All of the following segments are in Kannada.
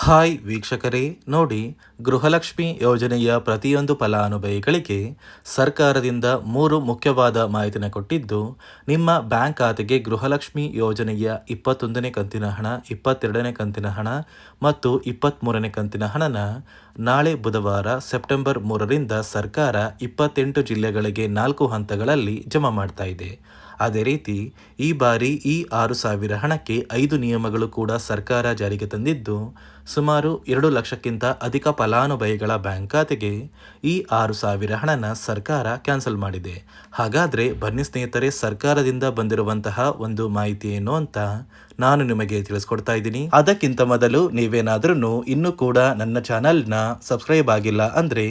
ಹಾಯ್ ವೀಕ್ಷಕರೇ, ನೋಡಿ, ಗೃಹಲಕ್ಷ್ಮಿ ಯೋಜನೆಯ ಪ್ರತಿಯೊಂದು ಫಲಾನುಭವಿಗಳಿಗೆ ಸರ್ಕಾರದಿಂದ 3 ಮುಖ್ಯವಾದ ಮಾಹಿತಿನ ಕೊಟ್ಟಿದ್ದು, ನಿಮ್ಮ ಬ್ಯಾಂಕ್ ಖಾತೆಗೆ ಗೃಹಲಕ್ಷ್ಮಿ ಯೋಜನೆಯ 21ನೇ ಕಂತಿನ ಹಣ, 22ನೇ ಕಂತಿನ ಹಣ ಮತ್ತು 23ನೇ ಕಂತಿನ ಹಣನ ನಾಳೆ ಬುಧವಾರ ಸೆಪ್ಟೆಂಬರ್ 3ರಿಂದ ಸರ್ಕಾರ 28 ಜಿಲ್ಲೆಗಳಿಗೆ 4 ಹಂತಗಳಲ್ಲಿ ಜಮಾ ಮಾಡ್ತಾ ಇದೆ. ಅದೇ ರೀತಿ ಈ ಬಾರಿ ಈ 6,000 ಹಣಕ್ಕೆ 5 ನಿಯಮಗಳು ಕೂಡ ಸರ್ಕಾರ ಜಾರಿಗೆ ತಂದಿದ್ದು, ಸುಮಾರು 2 ಲಕ್ಷಕ್ಕಿಂತ ಅಧಿಕ ಫಲಾನುಭವಿಗಳ ಬ್ಯಾಂಕ್ ಖಾತೆಗೆ ಈ 6,000 ಹಣನ ಸರ್ಕಾರ ಕ್ಯಾನ್ಸಲ್ ಮಾಡಿದೆ. ಹಾಗಾದರೆ ಬನ್ನಿ ಸ್ನೇಹಿತರೆ, ಸರ್ಕಾರದಿಂದ ಬಂದಿರುವಂತಹ ಒಂದು ಮಾಹಿತಿ ಏನು ಅಂತ ನಾನು ನಿಮಗೆ ತಿಳಿಸ್ಕೊಡ್ತಾ ಇದ್ದೀನಿ. ಅದಕ್ಕಿಂತ ಮೊದಲು ನೀವೇನಾದ್ರೂ ಇನ್ನೂ ಕೂಡ ನನ್ನ ಚಾನಲ್ನ ಸಬ್ಸ್ಕ್ರೈಬ್ ಆಗಿಲ್ಲ ಅಂದರೆ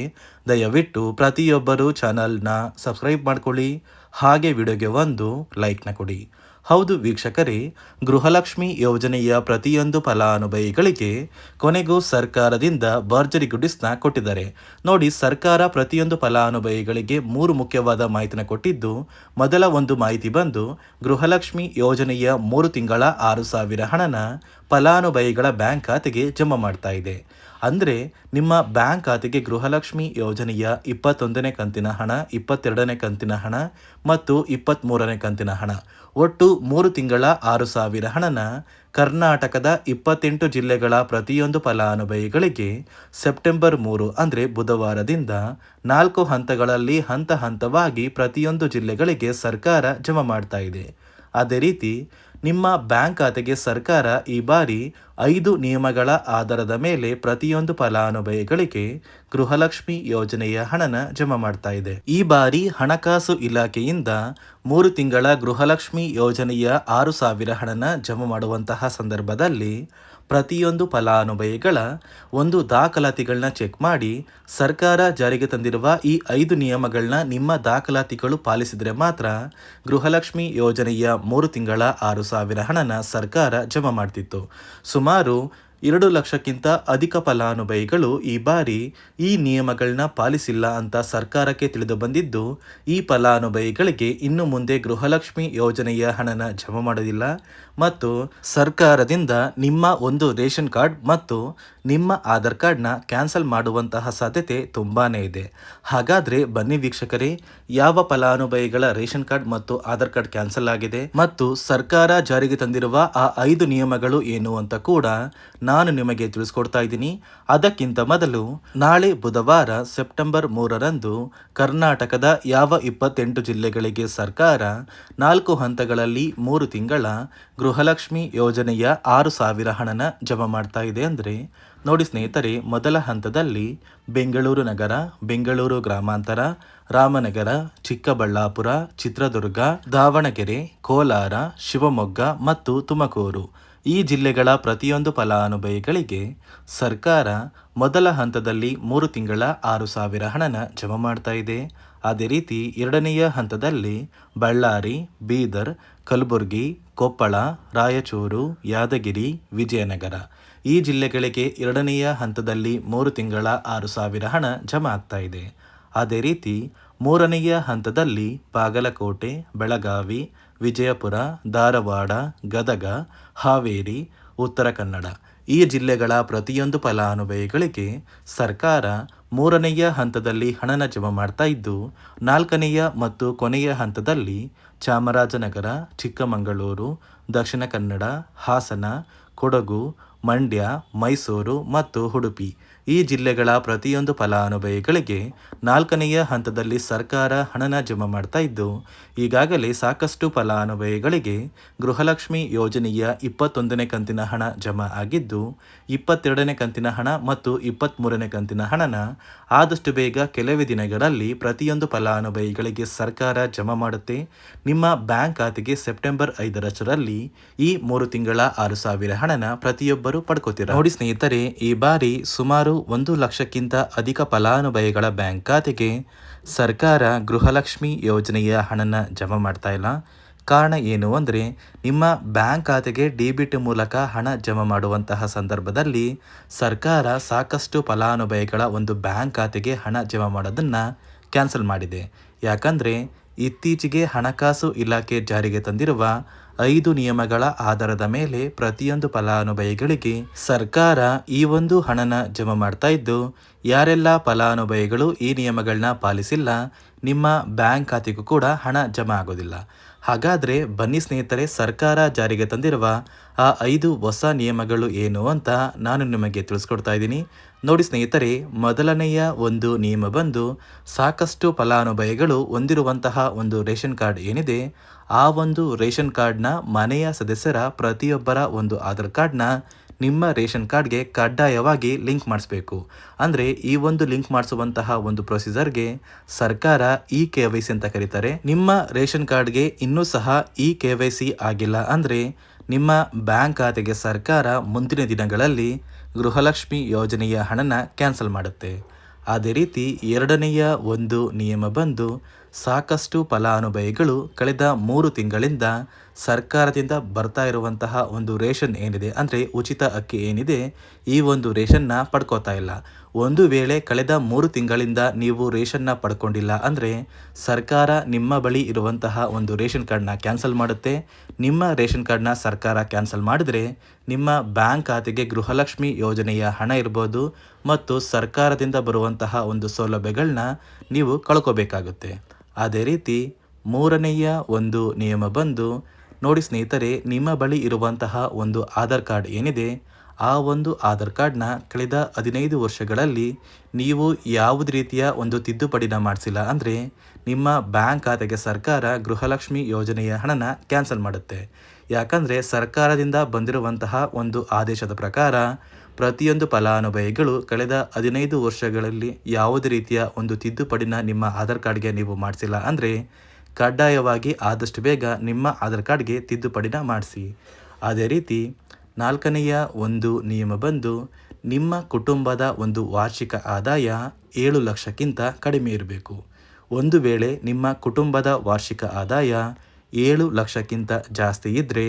ದಯವಿಟ್ಟು ಪ್ರತಿಯೊಬ್ಬರು ಚಾನಲ್ನ ಸಬ್ಸ್ಕ್ರೈಬ್ ಮಾಡ್ಕೊಳ್ಳಿ, ಹಾಗೆ ವಿಡಿಯೋಗೆ ಒಂದು ಲೈಕ್ನ ಕೊಡಿ. ಹೌದು ವೀಕ್ಷಕರೇ, ಗೃಹಲಕ್ಷ್ಮಿ ಯೋಜನೆಯ ಪ್ರತಿಯೊಂದು ಫಲಾನುಭವಿಗಳಿಗೆ ಕೊನೆಗೂ ಸರ್ಕಾರದಿಂದ ಭರ್ಜರಿ ಗುಡ್ಡಿಸ್ನ ಕೊಟ್ಟಿದ್ದಾರೆ. ನೋಡಿ, ಸರ್ಕಾರ ಪ್ರತಿಯೊಂದು ಫಲಾನುಭವಿಗಳಿಗೆ 3 ಮುಖ್ಯವಾದ ಮಾಹಿತಿನ ಕೊಟ್ಟಿದ್ದು, ಮೊದಲ ಒಂದು ಮಾಹಿತಿ ಬಂದು ಗೃಹಲಕ್ಷ್ಮಿ ಯೋಜನೆಯ 3 ತಿಂಗಳ 6,000 ಹಣನ ಫಲಾನುಭವಿಗಳ ಬ್ಯಾಂಕ್ ಖಾತೆಗೆ ಜಮಾ ಮಾಡ್ತಾ ಇದೆ. ಅಂದರೆ ನಿಮ್ಮ ಬ್ಯಾಂಕ್ ಖಾತೆಗೆ ಗೃಹಲಕ್ಷ್ಮಿ ಯೋಜನೆಯ 21ನೇ ಕಂತಿನ ಹಣ, 22ನೇ ಕಂತಿನ ಹಣ ಮತ್ತು 23ನೇ ಕಂತಿನ ಹಣ, ಒಟ್ಟು 3 ತಿಂಗಳ 6,000 ಹಣನ ಕರ್ನಾಟಕದ 28 ಜಿಲ್ಲೆಗಳ ಪ್ರತಿಯೊಂದು ಫಲಾನುಭವಿಗಳಿಗೆ ಸೆಪ್ಟೆಂಬರ್ 3 ಅಂದರೆ ಬುಧವಾರದಿಂದ 4 ಹಂತಗಳಲ್ಲಿ ಹಂತ ಹಂತವಾಗಿ ಪ್ರತಿಯೊಂದು ಜಿಲ್ಲೆಗಳಿಗೆ ಸರ್ಕಾರ ಜಮಾ ಮಾಡ್ತಾ ಇದೆ. ಅದೇ ರೀತಿ ನಿಮ್ಮ ಬ್ಯಾಂಕ್ ಖಾತೆಗೆ ಸರ್ಕಾರ ಈ ಬಾರಿ 5 ನಿಯಮಗಳ ಆಧಾರದ ಮೇಲೆ ಪ್ರತಿಯೊಂದು ಫಲಾನುಭವಿಗಳಿಗೆ ಗೃಹಲಕ್ಷ್ಮಿ ಯೋಜನೆಯ ಹಣನ ಜಮಾ ಮಾಡ್ತಾ ಇದೆ. ಈ ಬಾರಿ ಹಣಕಾಸು ಇಲಾಖೆಯಿಂದ 3 ತಿಂಗಳ ಗೃಹಲಕ್ಷ್ಮಿ ಯೋಜನೆಯ 6,000 ಹಣನ ಜಮಾ ಮಾಡುವಂತಹ ಸಂದರ್ಭದಲ್ಲಿ ಪ್ರತಿಯೊಂದು ಫಲಾನುಭವಿಗಳ ಒಂದು ದಾಖಲಾತಿಗಳನ್ನ ಚೆಕ್ ಮಾಡಿ ಸರ್ಕಾರ ಜಾರಿಗೆ ತಂದಿರುವ ಈ 5 ನಿಯಮಗಳನ್ನ ನಿಮ್ಮ ದಾಖಲಾತಿಗಳು ಪಾಲಿಸಿದರೆ ಮಾತ್ರ ಗೃಹಲಕ್ಷ್ಮಿ ಯೋಜನೆಯ 3 ತಿಂಗಳ 6,000 ಹಣನ ಸರ್ಕಾರ ಜಮಾ ಮಾಡ್ತಿತ್ತು. ಸುಮಾರು 2 ಲಕ್ಷಕ್ಕಿಂತ ಅಧಿಕ ಫಲಾನುಭವಿಗಳು ಈ ಬಾರಿ ಈ ನಿಯಮಗಳನ್ನ ಪಾಲಿಸಿಲ್ಲ ಅಂತ ಸರ್ಕಾರಕ್ಕೆ ತಿಳಿದು ಬಂದಿದ್ದು, ಈ ಫಲಾನುಭವಿಗಳಿಗೆ ಇನ್ನು ಮುಂದೆ ಗೃಹಲಕ್ಷ್ಮಿ ಯೋಜನೆಯ ಹಣನ ಜಮಾ ಮಾಡೋದಿಲ್ಲ ಮತ್ತು ಸರ್ಕಾರದಿಂದ ನಿಮ್ಮ ಒಂದು ರೇಷನ್ ಕಾರ್ಡ್ ಮತ್ತು ನಿಮ್ಮ ಆಧಾರ್ ಕಾರ್ಡ್ನ ಕ್ಯಾನ್ಸಲ್ ಮಾಡುವಂತಹ ಸಾಧ್ಯತೆ ತುಂಬಾನೇ ಇದೆ. ಹಾಗಾದರೆ ಬನ್ನಿ ವೀಕ್ಷಕರೇ, ಯಾವ ಫಲಾನುಭವಿಗಳ ರೇಷನ್ ಕಾರ್ಡ್ ಮತ್ತು ಆಧಾರ್ ಕಾರ್ಡ್ ಕ್ಯಾನ್ಸಲ್ ಆಗಿದೆ ಮತ್ತು ಸರ್ಕಾರ ಜಾರಿಗೆ ತಂದಿರುವ ಆ 5 ನಿಯಮಗಳು ಏನು ಅಂತ ಕೂಡ ನಾನು ನಿಮಗೆ ತಿಳಿಸ್ಕೊಡ್ತಾ ಇದ್ದೀನಿ. ಅದಕ್ಕಿಂತ ಮೊದಲು ನಾಳೆ ಬುಧವಾರ ಸೆಪ್ಟೆಂಬರ್ 3ರಂದು ಕರ್ನಾಟಕದ ಯಾವ 28 ಜಿಲ್ಲೆಗಳಿಗೆ ಸರ್ಕಾರ 4 ಹಂತಗಳಲ್ಲಿ 3 ತಿಂಗಳ ಗೃಹಲಕ್ಷ್ಮಿ ಯೋಜನೆಯ 6,000 ಹಣನ ಜಮಾ ಮಾಡ್ತಾ ಇದೆ ಅಂದರೆ ನೋಡಿ ಸ್ನೇಹಿತರೆ, ಮೊದಲ ಹಂತದಲ್ಲಿ ಬೆಂಗಳೂರು ನಗರ, ಬೆಂಗಳೂರು ಗ್ರಾಮಾಂತರ, ರಾಮನಗರ, ಚಿಕ್ಕಬಳ್ಳಾಪುರ, ಚಿತ್ರದುರ್ಗ, ದಾವಣಗೆರೆ, ಕೋಲಾರ, ಶಿವಮೊಗ್ಗ ಮತ್ತು ತುಮಕೂರು ಈ ಜಿಲ್ಲೆಗಳ ಪ್ರತಿಯೊಂದು ಫಲಾನುಭವಿಗಳಿಗೆ ಸರ್ಕಾರ ಮೊದಲ ಹಂತದಲ್ಲಿ 3 ತಿಂಗಳ 6,000 ಹಣನ ಜಮಾ ಮಾಡ್ತಾ ಇದೆ. ಅದೇ ರೀತಿ ಎರಡನೆಯ ಹಂತದಲ್ಲಿ ಬಳ್ಳಾರಿ, ಬೀದರ್, ಕಲಬುರಗಿ, ಕೊಪ್ಪಳ, ರಾಯಚೂರು, ಯಾದಗಿರಿ, ವಿಜಯನಗರ ಈ ಜಿಲ್ಲೆಗಳಿಗೆ ಎರಡನೆಯ ಹಂತದಲ್ಲಿ 3 ತಿಂಗಳ 6,000 ಹಣ ಜಮಾ ಆಗ್ತಾ ಇದೆ. ಅದೇ ರೀತಿ ಮೂರನೆಯ ಹಂತದಲ್ಲಿ ಬಾಗಲಕೋಟೆ, ಬೆಳಗಾವಿ, ವಿಜಯಪುರ, ಧಾರವಾಡ, ಗದಗ, ಹಾವೇರಿ, ಉತ್ತರ ಕನ್ನಡ ಈ ಜಿಲ್ಲೆಗಳ ಪ್ರತಿಯೊಂದು ಫಲಾನುಭವಿಗಳಿಗೆ ಸರ್ಕಾರ 3ನೆಯ ಹಂತದಲ್ಲಿ ಹಣನ ಜಮಾ ಮಾಡ್ತಾ ಇದ್ದು, 4ನೆಯ ಮತ್ತು ಕೊನೆಯ ಹಂತದಲ್ಲಿ ಚಾಮರಾಜನಗರ, ಚಿಕ್ಕಮಗಳೂರು, ದಕ್ಷಿಣ ಕನ್ನಡ, ಹಾಸನ, ಕೊಡಗು, ಮಂಡ್ಯ, ಮೈಸೂರು ಮತ್ತು ಉಡುಪಿ ಈ ಜಿಲ್ಲೆಗಳ ಪ್ರತಿಯೊಂದು ಫಲಾನುಭವಿಗಳಿಗೆ 4ನೆಯ ಹಂತದಲ್ಲಿ ಸರ್ಕಾರ ಹಣನ ಜಮಾ ಮಾಡ್ತಾ ಇದ್ದು, ಈಗಾಗಲೇ ಸಾಕಷ್ಟು ಫಲಾನುಭವಿಗಳಿಗೆ ಗೃಹಲಕ್ಷ್ಮಿ ಯೋಜನೆಯ 21ನೇ ಕಂತಿನ ಹಣ ಜಮಾ ಆಗಿದ್ದು, 22ನೇ ಕಂತಿನ ಹಣ ಮತ್ತು 23ನೇ ಕಂತಿನ ಹಣನ ಆದಷ್ಟು ಬೇಗ ಕೆಲವೇ ದಿನಗಳಲ್ಲಿ ಪ್ರತಿಯೊಂದು ಫಲಾನುಭವಿಗಳಿಗೆ ಸರ್ಕಾರ ಜಮಾ ಮಾಡುತ್ತೆ. ನಿಮ್ಮ ಬ್ಯಾಂಕ್ ಖಾತೆಗೆ ಸೆಪ್ಟೆಂಬರ್ 5ರಲ್ಲಿ ಈ 3 ತಿಂಗಳ 6,000 ಹಣನ ಪ್ರತಿಯೊಬ್ಬರು ಪಡ್ಕೋತೀರ. ನೋಡಿ ಸ್ನೇಹಿತರೆ, ಈ ಬಾರಿ ಸುಮಾರು 1 ಲಕ್ಷಕ್ಕಿಂತ ಅಧಿಕ ಫಲಾನುಭವಿಗಳ ಬ್ಯಾಂಕ್ ಖಾತೆಗೆ ಸರ್ಕಾರ ಗೃಹಲಕ್ಷ್ಮಿ ಯೋಜನೆಯ ಹಣನ ಜಮಾ ಮಾಡ್ತಾ ಇಲ್ಲ. ಕಾರಣ ಏನು ಅಂದರೆ, ನಿಮ್ಮ ಬ್ಯಾಂಕ್ ಖಾತೆಗೆ ಡೆಬಿಟ್ ಮೂಲಕ ಹಣ ಜಮಾ ಮಾಡುವಂತಹ ಸಂದರ್ಭದಲ್ಲಿ ಸರ್ಕಾರ ಸಾಕಷ್ಟು ಫಲಾನುಭವಿಗಳ ಒಂದು ಬ್ಯಾಂಕ್ ಖಾತೆಗೆ ಹಣ ಜಮಾ ಮಾಡೋದನ್ನು ಕ್ಯಾನ್ಸಲ್ ಮಾಡಿದೆ. ಯಾಕಂದರೆ ಇತ್ತೀಚೆಗೆ ಹಣಕಾಸು ಇಲಾಖೆ ಜಾರಿಗೆ ತಂದಿರುವ 5 ನಿಯಮಗಳ ಆಧಾರದ ಮೇಲೆ ಪ್ರತಿಯೊಂದು ಫಲಾನುಭವಿಗಳಿಗೆ ಸರ್ಕಾರ ಈ ಒಂದು ಹಣನ ಜಮಾ ಮಾಡ್ತಾ ಇದ್ದು, ಯಾರೆಲ್ಲ ಫಲಾನುಭವಿಗಳು ಈ ನಿಯಮಗಳನ್ನ ಪಾಲಿಸಿಲ್ಲ, ನಿಮ್ಮ ಬ್ಯಾಂಕ್ ಖಾತೆಗೂ ಕೂಡ ಹಣ ಜಮಾ ಆಗೋದಿಲ್ಲ. ಹಾಗಾದರೆ ಬನ್ನಿ ಸ್ನೇಹಿತರೆ, ಸರ್ಕಾರ ಜಾರಿಗೆ ತಂದಿರುವ ಆ 5 ಹೊಸ ನಿಯಮಗಳು ಏನು ಅಂತ ನಾನು ನಿಮಗೆ ತಿಳಿಸ್ಕೊಡ್ತಾ ಇದ್ದೀನಿ. ನೋಡಿ ಸ್ನೇಹಿತರೆ, ಮೊದಲನೆಯ ಒಂದು ನಿಯಮ ಬಂದು, ಸಾಕಷ್ಟು ಫಲಾನುಭವಿಗಳು ಹೊಂದಿರುವಂತಹ ಒಂದು ರೇಷನ್ ಕಾರ್ಡ್ ಏನಿದೆ, ಆ ಒಂದು ರೇಷನ್ ಕಾರ್ಡ್ನ ಮನೆಯ ಸದಸ್ಯರ ಪ್ರತಿಯೊಬ್ಬರ ಒಂದು ಆಧಾರ್ ಕಾರ್ಡ್ನ ನಿಮ್ಮ ರೇಷನ್ ಕಾರ್ಡ್ಗೆ ಕಡ್ಡಾಯವಾಗಿ ಲಿಂಕ್ ಮಾಡಿಸ್ಬೇಕು. ಅಂದರೆ ಈ ಒಂದು ಲಿಂಕ್ ಮಾಡಿಸುವಂತಹ ಒಂದು ಪ್ರೊಸೀಜರ್ಗೆ ಸರ್ಕಾರ KYC ಅಂತ ಕರೀತಾರೆ. ನಿಮ್ಮ ರೇಷನ್ ಕಾರ್ಡ್ಗೆ ಇನ್ನೂ ಸಹ KYC ಆಗಿಲ್ಲ ಅಂದರೆ ನಿಮ್ಮ ಬ್ಯಾಂಕ್ ಖಾತೆಗೆ ಸರ್ಕಾರ ಮುಂದಿನ ದಿನಗಳಲ್ಲಿ ಗೃಹಲಕ್ಷ್ಮಿ ಯೋಜನೆಯ ಹಣನ ಕ್ಯಾನ್ಸಲ್ ಮಾಡುತ್ತೆ. ಅದೇ ರೀತಿ ಎರಡನೆಯ ಒಂದು ನಿಯಮ ಬಂದು, ಸಾಕಷ್ಟು ಫಲಾನುಭವಿಗಳು ಕಳೆದ 3 ತಿಂಗಳಿಂದ ಸರ್ಕಾರದಿಂದ ಬರ್ತಾ ಇರುವಂತಹ ಒಂದು ರೇಷನ್ ಏನಿದೆ, ಅಂದರೆ ಉಚಿತ ಅಕ್ಕಿ ಏನಿದೆ, ಈ ಒಂದು ರೇಷನ್ನ ಪಡ್ಕೋತಾ ಇಲ್ಲ. ಒಂದು ವೇಳೆ ಕಳೆದ 3 ತಿಂಗಳಿಂದ ನೀವು ರೇಷನ್ನ ಪಡ್ಕೊಂಡಿಲ್ಲ ಅಂದರೆ ಸರ್ಕಾರ ನಿಮ್ಮ ಬಳಿ ಇರುವಂತಹ ಒಂದು ರೇಷನ್ ಕಾರ್ಡ್ನ ಕ್ಯಾನ್ಸಲ್ ಮಾಡುತ್ತೆ. ನಿಮ್ಮ ರೇಷನ್ ಕಾರ್ಡ್ನ ಸರ್ಕಾರ ಕ್ಯಾನ್ಸಲ್ ಮಾಡಿದರೆ ನಿಮ್ಮ ಬ್ಯಾಂಕ್ ಖಾತೆಗೆ ಗೃಹಲಕ್ಷ್ಮಿ ಯೋಜನೆಯ ಹಣ ಇರ್ಬೋದು ಮತ್ತು ಸರ್ಕಾರದಿಂದ ಬರುವಂತಹ ಒಂದು ಸೌಲಭ್ಯಗಳನ್ನ ನೀವು ಕಳ್ಕೋಬೇಕಾಗುತ್ತೆ. ಅದೇ ರೀತಿ ಮೂರನೆಯ ಒಂದು ನಿಯಮ ಬಂದು, ನೋಡಿ ಸ್ನೇಹಿತರೆ, ನಿಮ್ಮ ಬಳಿ ಇರುವಂತಹ ಒಂದು ಆಧಾರ್ ಕಾರ್ಡ್ ಏನಿದೆ, ಆ ಒಂದು ಆಧಾರ್ ಕಾರ್ಡ್ನ ಕಳೆದ 15 ವರ್ಷಗಳಲ್ಲಿ ನೀವು ಯಾವುದೇ ರೀತಿಯ ಒಂದು ತಿದ್ದುಪಡಿನ ಮಾಡಿಸಿಲ್ಲ ಅಂದರೆ ನಿಮ್ಮ ಬ್ಯಾಂಕ್ ಖಾತೆಗೆ ಸರ್ಕಾರ ಗೃಹಲಕ್ಷ್ಮಿ ಯೋಜನೆಯ ಹಣನ ಕ್ಯಾನ್ಸಲ್ ಮಾಡುತ್ತೆ. ಯಾಕಂದರೆ ಸರ್ಕಾರದಿಂದ ಬಂದಿರುವಂತಹ ಒಂದು ಆದೇಶದ ಪ್ರಕಾರ ಪ್ರತಿಯೊಂದು ಫಲಾನುಭವಿಗಳು ಕಳೆದ 15 ವರ್ಷಗಳಲ್ಲಿ ಯಾವುದೇ ರೀತಿಯ ಒಂದು ತಿದ್ದುಪಡಿನ ನಿಮ್ಮ ಆಧಾರ್ ಕಾರ್ಡ್ಗೆ ನೀವು ಮಾಡಿಸಿಲ್ಲ ಅಂದರೆ ಕಡ್ಡಾಯವಾಗಿ ಆದಷ್ಟು ಬೇಗ ನಿಮ್ಮ ಆಧಾರ್ ಕಾರ್ಡ್ಗೆ ತಿದ್ದುಪಡಿನ ಮಾಡಿಸಿ. ಅದೇ ರೀತಿ ನಾಲ್ಕನೆಯ ಒಂದು ನಿಯಮ ಬಂದು, ನಿಮ್ಮ ಕುಟುಂಬದ ಒಂದು ವಾರ್ಷಿಕ ಆದಾಯ 7 ಲಕ್ಷಕ್ಕಿಂತ ಕಡಿಮೆ ಇರಬೇಕು. ಒಂದು ವೇಳೆ ನಿಮ್ಮ ಕುಟುಂಬದ ವಾರ್ಷಿಕ ಆದಾಯ 7 ಲಕ್ಷಕ್ಕಿಂತ ಜಾಸ್ತಿ ಇದ್ದರೆ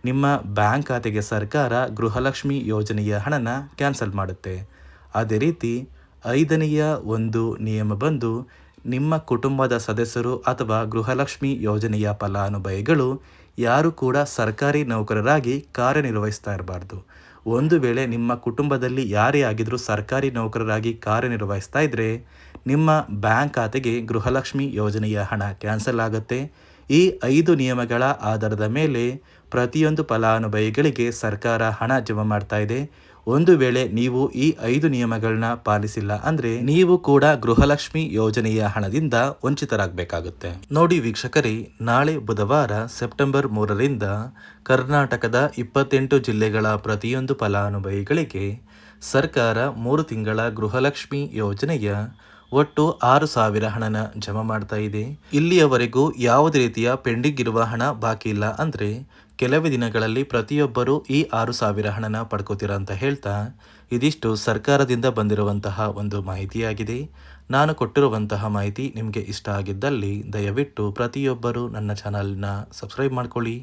ನಿಮ್ಮ ಬ್ಯಾಂಕ್ ಖಾತೆಗೆ ಸರ್ಕಾರ ಗೃಹಲಕ್ಷ್ಮಿ ಯೋಜನೆಯ ಹಣನ ಕ್ಯಾನ್ಸಲ್ ಮಾಡುತ್ತೆ. ಅದೇ ರೀತಿ ಐದನೆಯ ಒಂದು ನಿಯಮ ಬಂದು, ನಿಮ್ಮ ಕುಟುಂಬದ ಸದಸ್ಯರು ಅಥವಾ ಗೃಹಲಕ್ಷ್ಮಿ ಯೋಜನೆಯ ಫಲಾನುಭವಿಗಳು ಯಾರು ಕೂಡ ಸರ್ಕಾರಿ ನೌಕರರಾಗಿ ಕಾರ್ಯನಿರ್ವಹಿಸ್ತಾ ಇರಬಾರ್ದು. ಒಂದು ವೇಳೆ ನಿಮ್ಮ ಕುಟುಂಬದಲ್ಲಿ ಯಾರೇ ಆಗಿದ್ರೂ ಸರ್ಕಾರಿ ನೌಕರರಾಗಿ ಕಾರ್ಯನಿರ್ವಹಿಸ್ತಾ ಇದ್ದರೆ ನಿಮ್ಮ ಬ್ಯಾಂಕ್ ಖಾತೆಗೆ ಗೃಹಲಕ್ಷ್ಮಿ ಯೋಜನೆಯ ಹಣ ಕ್ಯಾನ್ಸಲ್ ಆಗುತ್ತೆ. ಈ 5 ನಿಯಮಗಳ ಆಧಾರದ ಮೇಲೆ ಪ್ರತಿಯೊಂದು ಫಲಾನುಭವಿಗಳಿಗೆ ಸರ್ಕಾರ ಹಣ ಜಮಾ ಮಾಡ್ತಾ ಇದೆ. ಒಂದು ವೇಳೆ ನೀವು ಈ 5 ನಿಯಮಗಳನ್ನ ಪಾಲಿಸಿಲ್ಲ ಅಂದರೆ ನೀವು ಕೂಡ ಗೃಹಲಕ್ಷ್ಮಿ ಯೋಜನೆಯ ಹಣದಿಂದ ವಂಚಿತರಾಗಬೇಕಾಗುತ್ತೆ. ನೋಡಿ ವೀಕ್ಷಕರೇ, ನಾಳೆ ಬುಧವಾರ ಸೆಪ್ಟೆಂಬರ್ 3ರಿಂದ ಕರ್ನಾಟಕದ 28 ಜಿಲ್ಲೆಗಳ ಪ್ರತಿಯೊಂದು ಫಲಾನುಭವಿಗಳಿಗೆ ಸರ್ಕಾರ 3 ತಿಂಗಳ ಗೃಹಲಕ್ಷ್ಮಿ ಯೋಜನೆಯ ಒಟ್ಟು 6,000 ಹಣನ ಜಮಾ ಮಾಡ್ತಾ ಇದೆ. ಇಲ್ಲಿಯವರೆಗೂ ಯಾವುದೇ ರೀತಿಯ ಪೆಂಡಿಂಗ್ ಇರುವ ಹಣ ಬಾಕಿ ಇಲ್ಲ ಅಂದರೆ ಕೆಲವೇ ದಿನಗಳಲ್ಲಿ ಪ್ರತಿಯೊಬ್ಬರೂ ಈ 6,000 ಹಣನ ಪಡ್ಕೋತೀರಾ ಅಂತ ಹೇಳ್ತಾ, ಇದಿಷ್ಟು ಸರ್ಕಾರದಿಂದ ಬಂದಿರುವಂತಹ ಒಂದು ಮಾಹಿತಿಯಾಗಿದೆ. ನಾನು ಕೊಟ್ಟಿರುವಂತಹ ಮಾಹಿತಿ ನಿಮಗೆ ಇಷ್ಟ ಆಗಿದ್ದಲ್ಲಿ ದಯವಿಟ್ಟು ಪ್ರತಿಯೊಬ್ಬರು ನನ್ನ ಚಾನಲ್ನ ಸಬ್ಸ್ಕ್ರೈಬ್ ಮಾಡ್ಕೊಳ್ಳಿ.